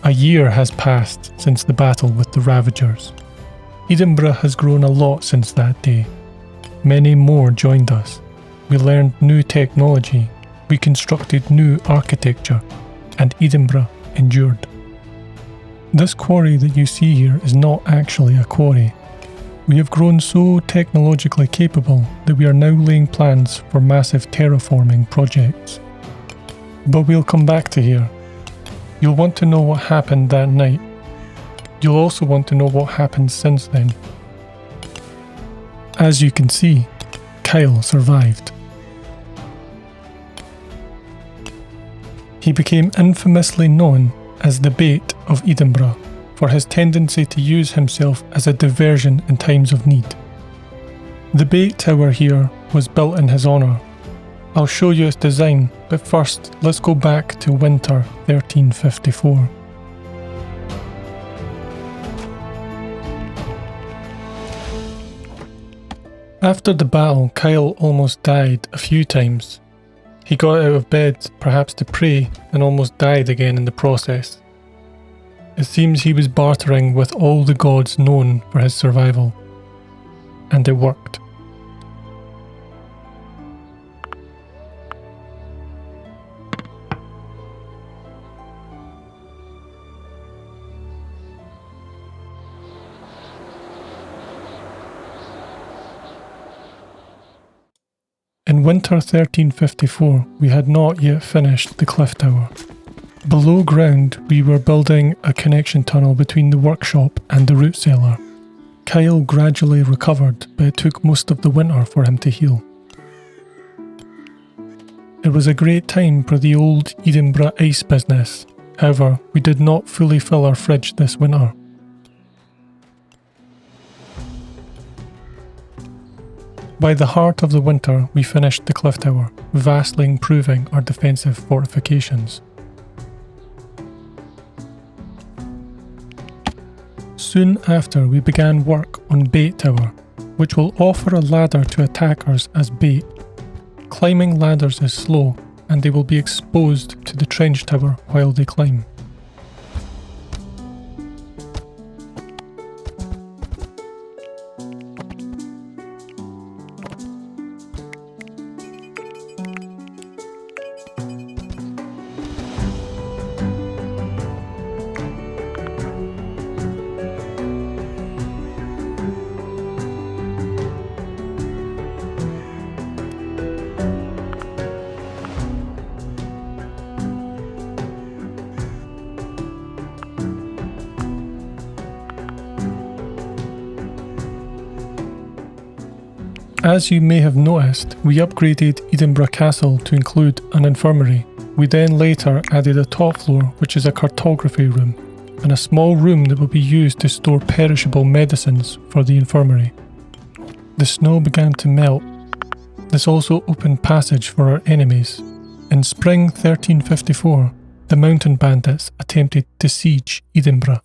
A year has passed since the battle with the Ravagers. Edinburgh has grown a lot since that day. Many more joined us. We learned new technology, we constructed new architecture, and Edinburgh endured. This quarry that you see here is not actually a quarry. We have grown so technologically capable that we are now laying plans for massive terraforming projects. But we'll come back to here. You'll want to know what happened that night. You'll also want to know what happened since then. As you can see, Kyle survived. He became infamously known as the Bait of Edenburgh for his tendency to use himself as a diversion in times of need. The Bait Tower here was built in his honour. I'll show you its design, but first let's go back to winter 1354. After the battle, Kyle almost died a few times. He got out of bed, perhaps to pray, and almost died again in the process. It seems he was bartering with all the gods known for his survival. And it worked. In winter 1354, we had not yet finished the cliff tower. Below ground, we were building a connection tunnel between the workshop and the root cellar. Kyle gradually recovered, but it took most of the winter for him to heal. It was a great time for the old Edinburgh ice business. However, we did not fully fill our fridge this winter. By the heart of the winter, we finished the cliff tower, vastly improving our defensive fortifications. Soon after, we began work on Bait Tower, which will offer a ladder to attackers as bait. Climbing ladders is slow, and they will be exposed to the trench tower while they climb. As you may have noticed, we upgraded Edinburgh Castle to include an infirmary. We then later added a top floor, which is a cartography room, and a small room that will be used to store perishable medicines for the infirmary. The snow began to melt. This also opened passage for our enemies. In spring 1354, the mountain bandits attempted to siege Edinburgh.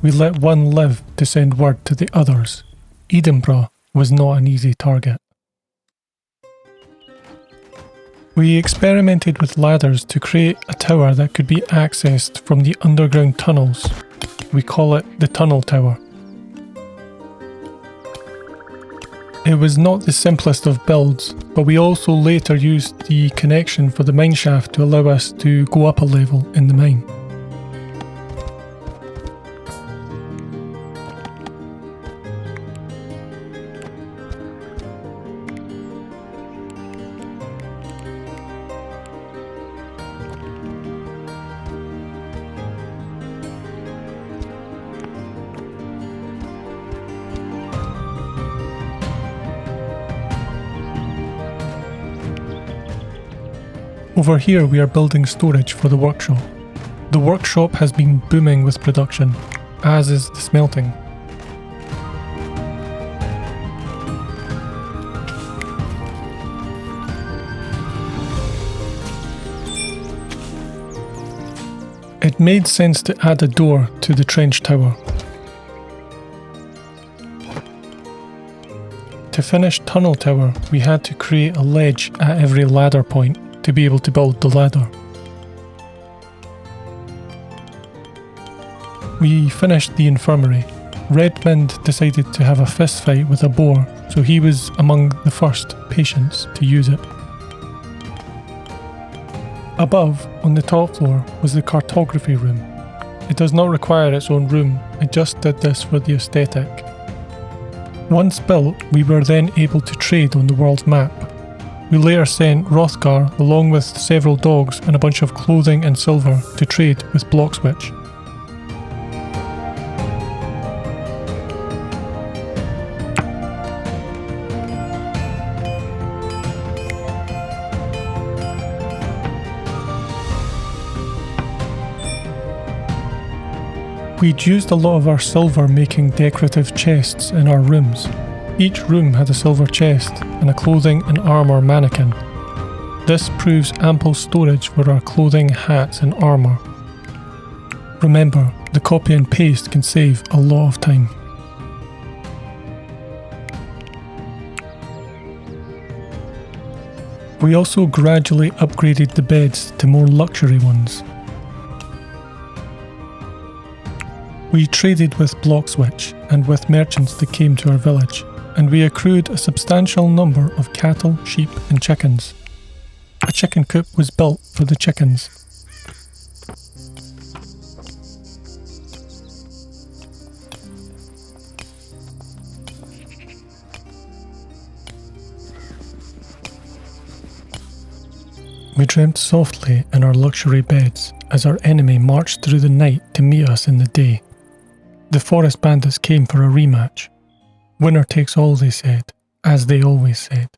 we let one live to send word to the others. Edenburgh was not an easy target. We experimented with ladders to create a tower that could be accessed from the underground tunnels. We call it the Tunnel Tower. It was not the simplest of builds, but we also later used the connection for the mineshaft to allow us to go up a level in the mine. Over here we are building storage for the workshop. The workshop has been booming with production, as is the smelting. It made sense to add a door to the trench tower. To finish Tunnel Tower, we had to create a ledge at every ladder point to be able to build the ladder. We finished the infirmary. Redmond decided to have a fist fight with a boar, so he was among the first patients to use it. Above, on the top floor, was the cartography room. It does not require its own room, I just did this for the aesthetic. Once built, we were then able to trade on the world's map. We later sent Hrothgar along with several dogs and a bunch of clothing and silver to trade with Bloxwitch. We'd used a lot of our silver making decorative chests in our rooms. Each room had a silver chest and a clothing and armour mannequin. This proves ample storage for our clothing, hats and armour. Remember, the copy and paste can save a lot of time. We also gradually upgraded the beds to more luxury ones. We traded with Bloxwitch and with merchants that came to our village, and we accrued a substantial number of cattle, sheep and chickens. A chicken coop was built for the chickens. We dreamt softly in our luxury beds as our enemy marched through the night to meet us in the day. The forest bandits came for a rematch. Winner takes all, they said, as they always said.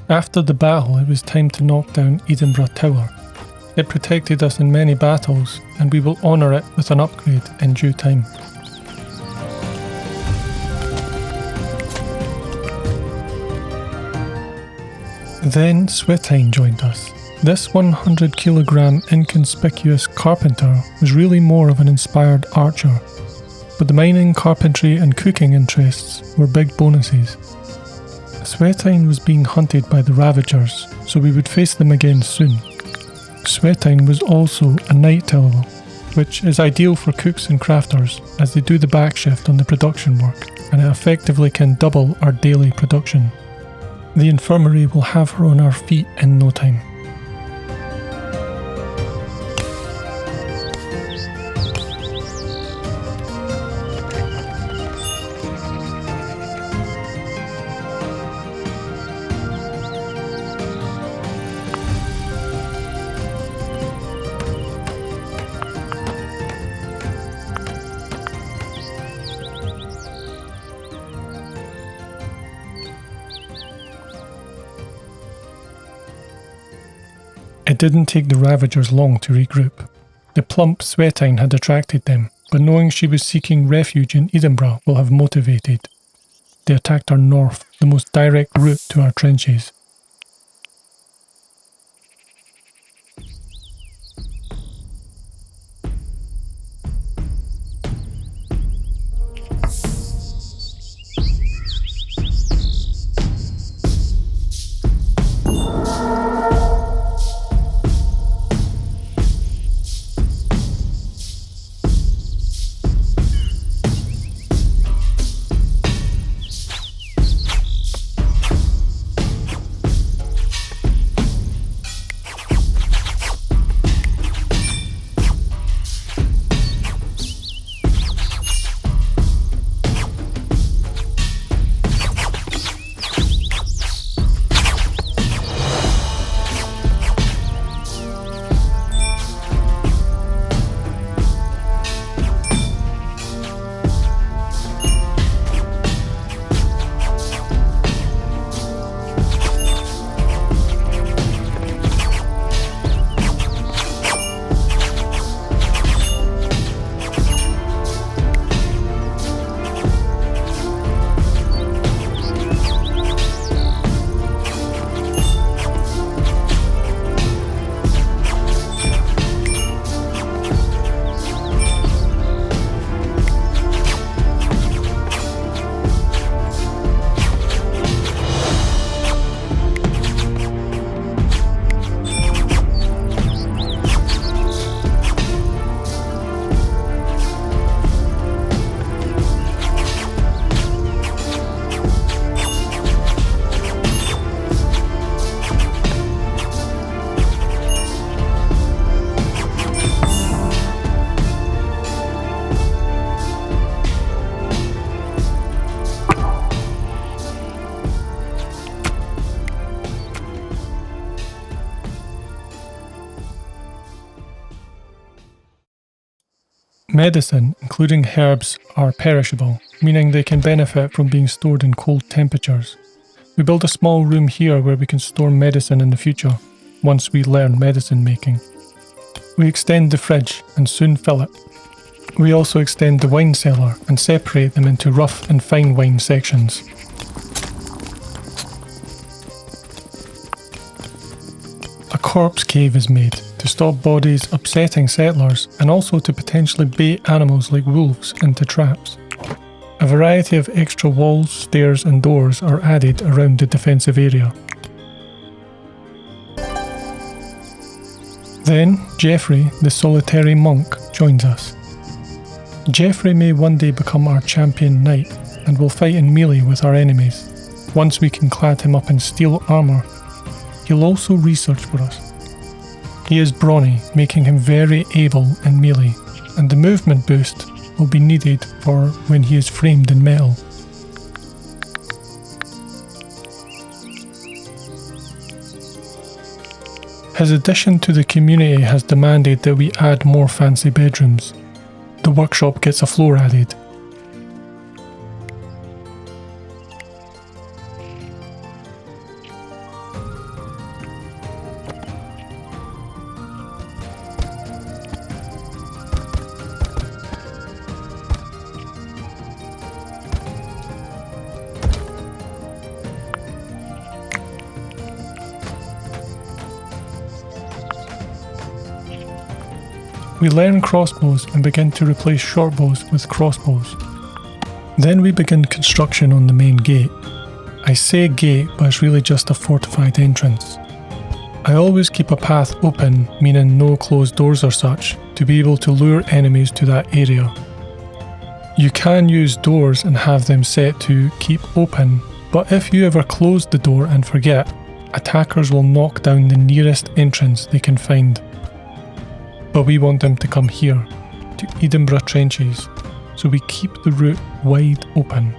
After the battle, it was time to knock down Edenburgh Tower. It protected us in many battles, and we will honour it with an upgrade in due time. Then Swetine joined us. This 100 kilogram inconspicuous carpenter was really more of an inspired archer, but the mining, carpentry and cooking interests were big bonuses. Swetine was being hunted by the Ravagers, so we would face them again soon. Swetine was also a night owl, which is ideal for cooks and crafters as they do the back shift on the production work, and it effectively can double our daily production. The infirmary will have her on our feet in no time. It didn't take the Ravagers long to regroup. The plump Swetine had attracted them, but knowing she was seeking refuge in Edenburgh will have motivated. They attacked our north, the most direct route to our trenches. Medicine, including herbs, are perishable, meaning they can benefit from being stored in cold temperatures. We build a small room here where we can store medicine in the future, once we learn medicine making. We extend the fridge and soon fill it. We also extend the wine cellar and separate them into rough and fine wine sections. A corpse cave is made to stop bodies upsetting settlers and also to potentially bait animals like wolves into traps. A variety of extra walls, stairs and doors are added around the defensive area. Then, Geoffrey, the solitary monk, joins us. Geoffrey may one day become our champion knight and will fight in melee with our enemies. Once we can clad him up in steel armour, he'll also research for us. He is brawny, making him very able in melee, and the movement boost will be needed for when he is framed in metal. His addition to the community has demanded that we add more fancy bedrooms. The workshop gets a floor added. We learn crossbows and begin to replace shortbows with crossbows. Then we begin construction on the main gate. I say gate, but it's really just a fortified entrance. I always keep a path open, meaning no closed doors or such, to be able to lure enemies to that area. You can use doors and have them set to keep open, but if you ever close the door and forget, attackers will knock down the nearest entrance they can find. But we want them to come here, to Edenburgh trenches, so we keep the route wide open.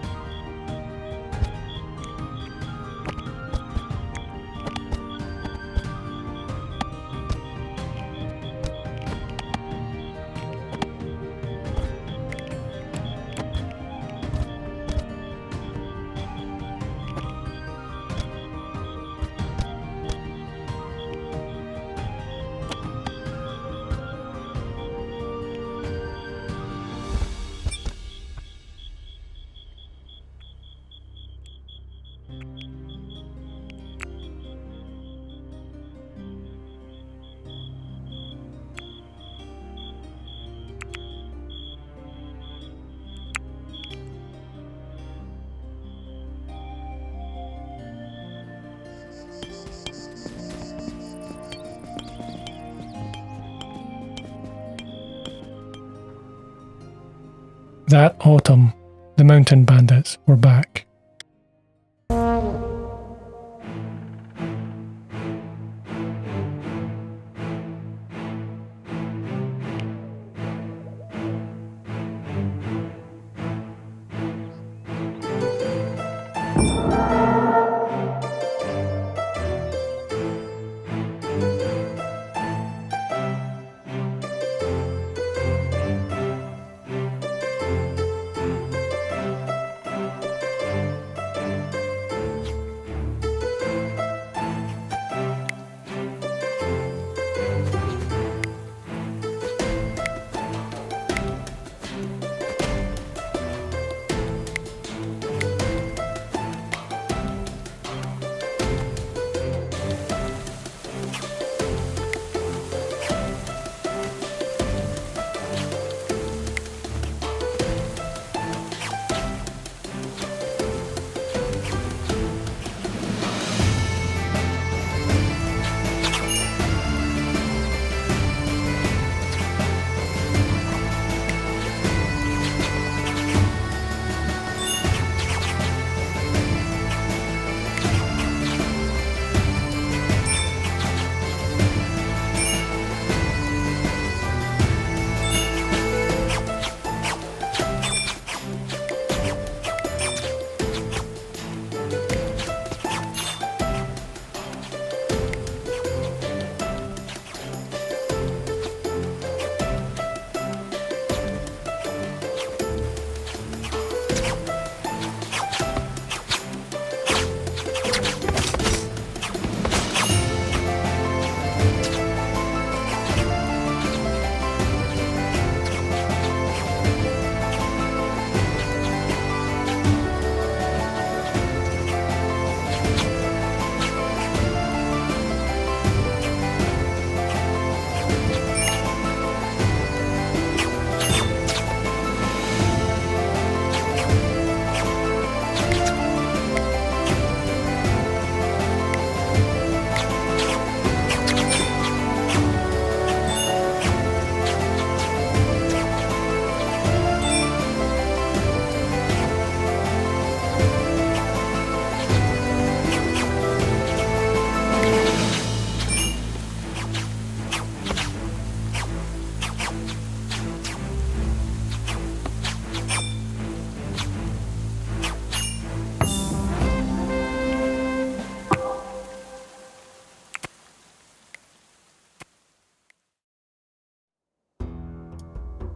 That autumn, the mountain bandits were back.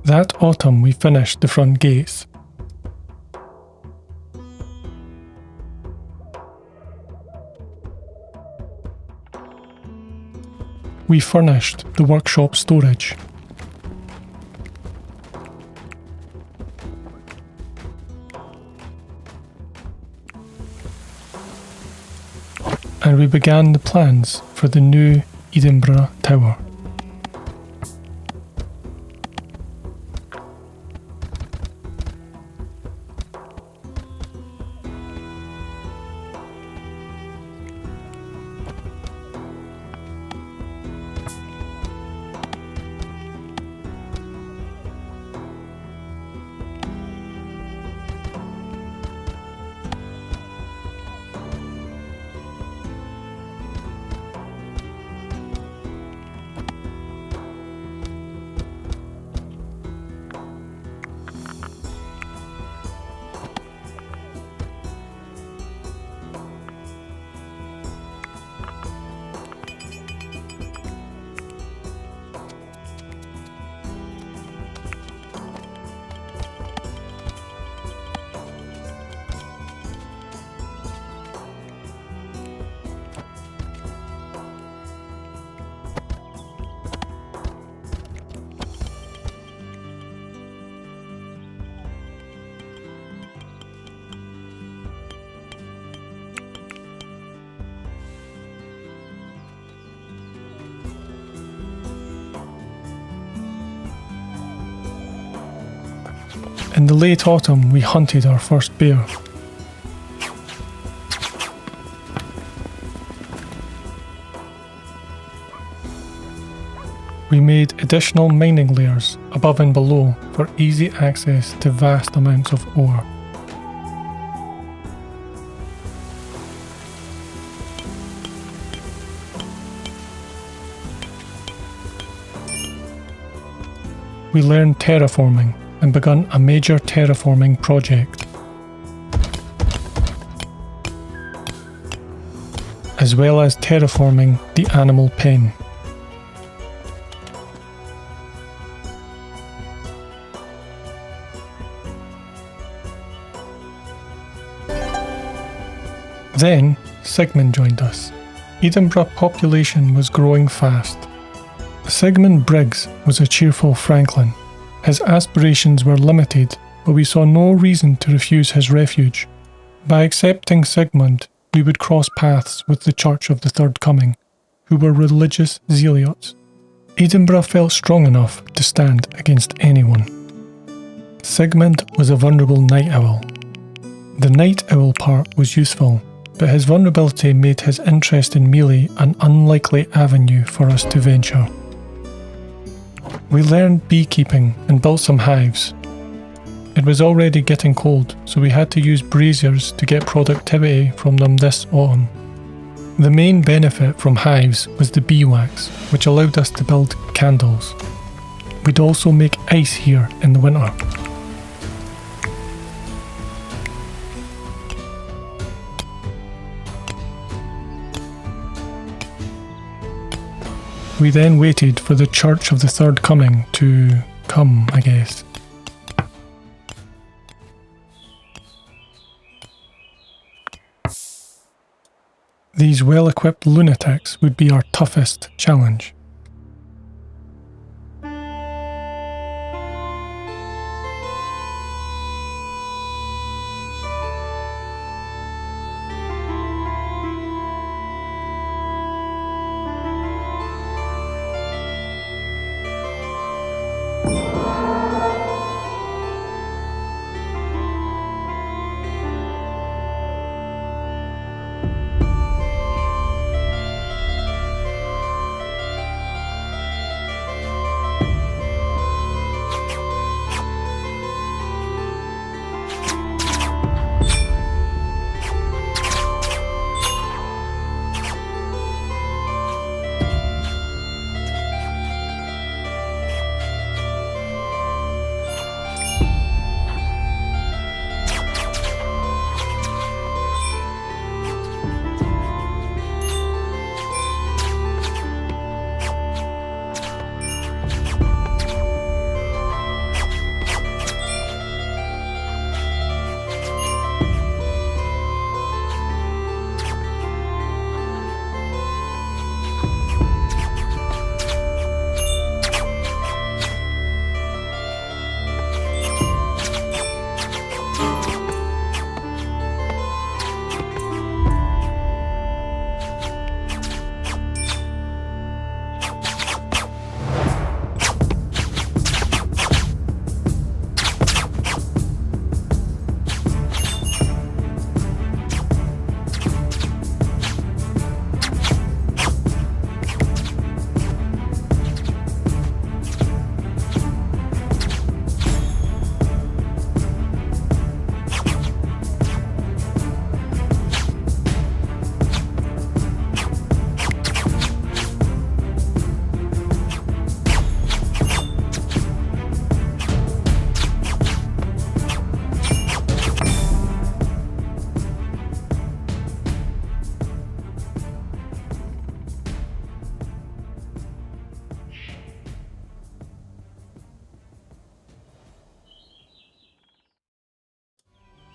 That autumn we finished the front gates. We furnished the workshop storage. And we began the plans for the new Edenburgh Tower. In the late autumn, we hunted our first bear. We made additional mining layers above and below for easy access to vast amounts of ore. We learned terraforming and begun a major terraforming project, as well as terraforming the animal pen. Then, Sigmund joined us. Edinburgh population was growing fast. Sigmund Briggs was a cheerful Franklin. His aspirations were limited, but we saw no reason to refuse his refuge. By accepting Sigmund, we would cross paths with the Church of the Third Coming, who were religious zealots. Edinburgh felt strong enough to stand against anyone. Sigmund was a vulnerable night owl. The night owl part was useful, but his vulnerability made his interest in melee an unlikely avenue for us to venture. We learned beekeeping and built some hives. It was already getting cold, so we had to use braziers to get productivity from them this autumn. The main benefit from hives was the beeswax, which allowed us to build candles. We'd also make ice here in the winter. We then waited for the Church of the Third Coming to come, I guess. These well-equipped lunatics would be our toughest challenge.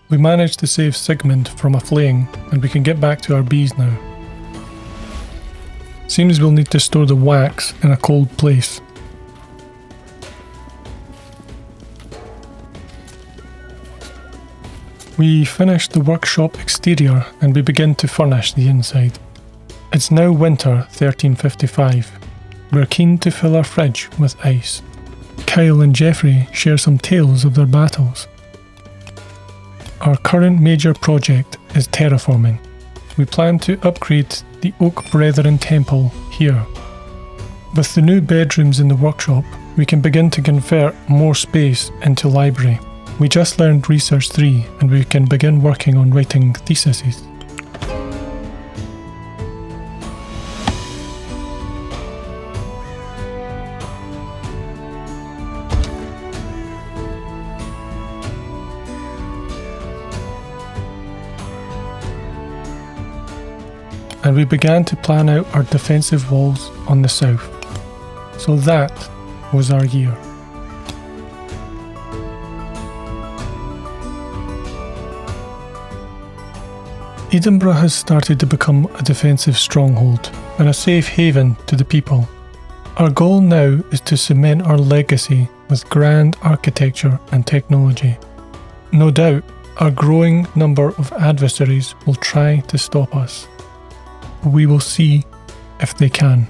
We managed to save Sigmund from a flaying, and we can get back to our bees now. Seems we'll need to store the wax in a cold place. We finished the workshop exterior and we begin to furnish the inside. It's now winter 1355. We're keen to fill our fridge with ice. Kyle and Jeffrey share some tales of their battles. Our current major project is terraforming. We plan to upgrade the Oak Brethren Temple here. With the new bedrooms in the workshop, we can begin to convert more space into library. We just learned Research 3 and we can begin working on writing theses. And we began to plan out our defensive walls on the south. So that was our year. Edinburgh has started to become a defensive stronghold and a safe haven to the people. Our goal now is to cement our legacy with grand architecture and technology. No doubt, our growing number of adversaries will try to stop us. We will see if they can.